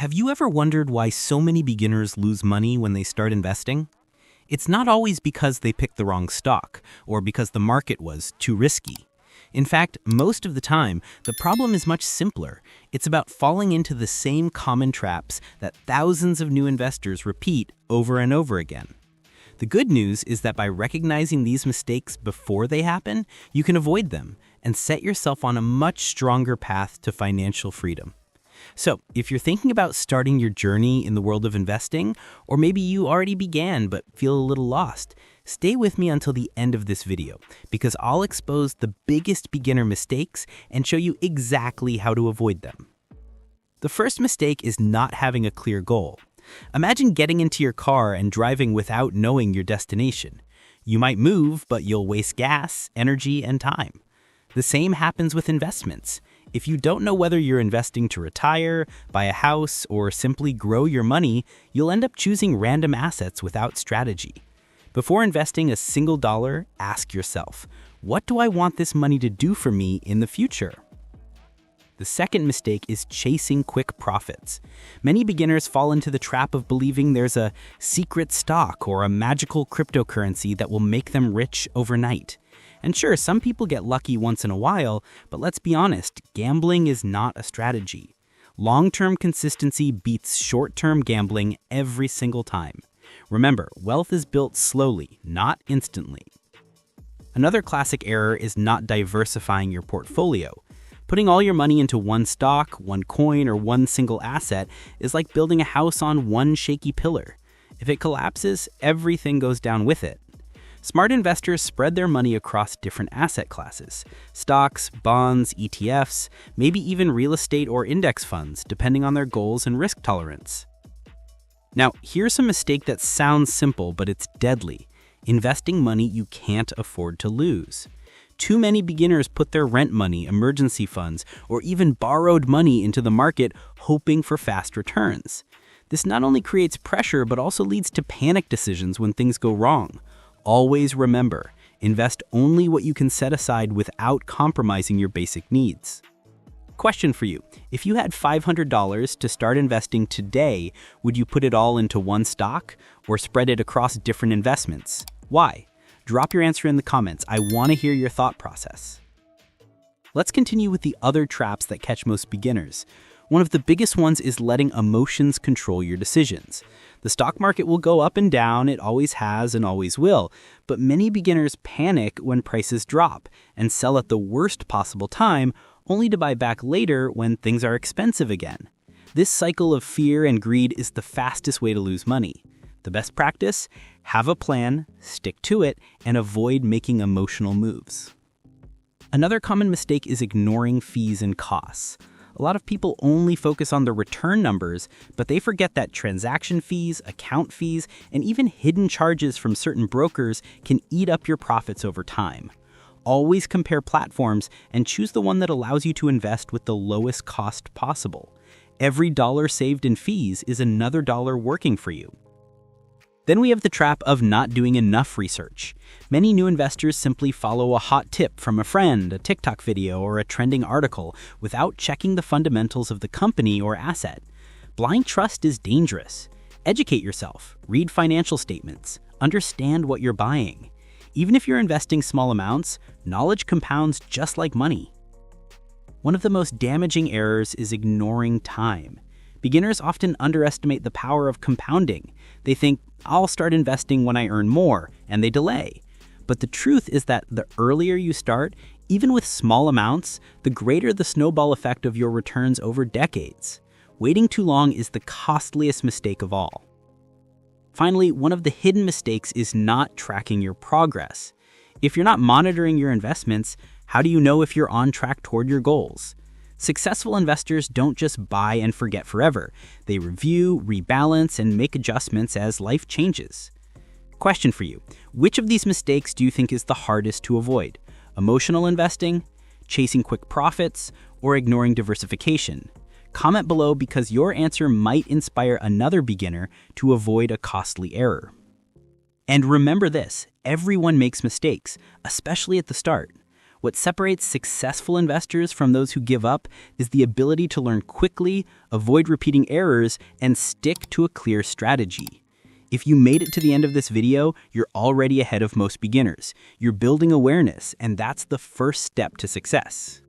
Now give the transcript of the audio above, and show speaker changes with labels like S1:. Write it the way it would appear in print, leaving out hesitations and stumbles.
S1: Have you ever wondered why so many beginners lose money when they start investing? It's not always because they picked the wrong stock or because the market was too risky. In fact, most of the time, the problem is much simpler. It's about falling into the same common traps that thousands of new investors repeat over and over again. The good news is that by recognizing these mistakes before they happen, you can avoid them and set yourself on a much stronger path to financial freedom. So, if you're thinking about starting your journey in the world of investing, or maybe you already began but feel a little lost, stay with me until the end of this video, because I'll expose the biggest beginner mistakes and show you exactly how to avoid them. The first mistake is not having a clear goal. Imagine getting into your car and driving without knowing your destination. You might move, but you'll waste gas, energy, and time. The same happens with investments. If you don't know whether you're investing to retire, buy a house, or simply grow your money, you'll end up choosing random assets without strategy. Before investing a single dollar, ask yourself, what do I want this money to do for me in the future? The second mistake is chasing quick profits. Many beginners fall into the trap of believing there's a secret stock or a magical cryptocurrency that will make them rich overnight. And sure, some people get lucky once in a while, but let's be honest, gambling is not a strategy. Long-term consistency beats short-term gambling every single time. Remember, wealth is built slowly, not instantly. Another classic error is not diversifying your portfolio. Putting all your money into one stock, one coin, or one single asset is like building a house on one shaky pillar. If it collapses, everything goes down with it. Smart investors spread their money across different asset classes: stocks, bonds, ETFs, maybe even real estate or index funds, depending on their goals and risk tolerance. Now, here's a mistake that sounds simple, but it's deadly: investing money you can't afford to lose. Too many beginners put their rent money, emergency funds, or even borrowed money into the market hoping for fast returns. This not only creates pressure, but also leads to panic decisions when things go wrong. Always remember, invest only what you can set aside without compromising your basic needs. Question for you: if you had $500 to start investing today, would you put it all into one stock or spread it across different investments? Why? Drop your answer in the comments. I want to hear your thought process. Let's continue with the other traps that catch most beginners. One of the biggest ones is letting emotions control your decisions. The stock market will go up and down, it always has and always will, but many beginners panic when prices drop and sell at the worst possible time, only to buy back later when things are expensive again. This cycle of fear and greed is the fastest way to lose money. The best practice? Have a plan, stick to it, and avoid making emotional moves. Another common mistake is ignoring fees and costs. A lot of people only focus on the return numbers, but they forget that transaction fees, account fees, and even hidden charges from certain brokers can eat up your profits over time. Always compare platforms and choose the one that allows you to invest with the lowest cost possible. Every dollar saved in fees is another dollar working for you. Then we have the trap of not doing enough research. Many new investors simply follow a hot tip from a friend, a TikTok video, or a trending article without checking the fundamentals of the company or asset. Blind trust is dangerous. Educate yourself, read financial statements, understand what you're buying. Even if you're investing small amounts, knowledge compounds just like money. One of the most damaging errors is ignoring time. Beginners often underestimate the power of compounding. They think, I'll start investing when I earn more, and they delay. But the truth is that the earlier you start, even with small amounts, the greater the snowball effect of your returns over decades. Waiting too long is the costliest mistake of all. Finally, one of the hidden mistakes is not tracking your progress. If you're not monitoring your investments, how do you know if you're on track toward your goals? Successful investors don't just buy and forget forever. They review, rebalance, and make adjustments as life changes. Question for you: which of these mistakes do you think is the hardest to avoid? Emotional investing, chasing quick profits, or ignoring diversification? Comment below, because your answer might inspire another beginner to avoid a costly error. And remember this: everyone makes mistakes, especially at the start. What separates successful investors from those who give up is the ability to learn quickly, avoid repeating errors, and stick to a clear strategy. If you made it to the end of this video, you're already ahead of most beginners. You're building awareness, and that's the first step to success.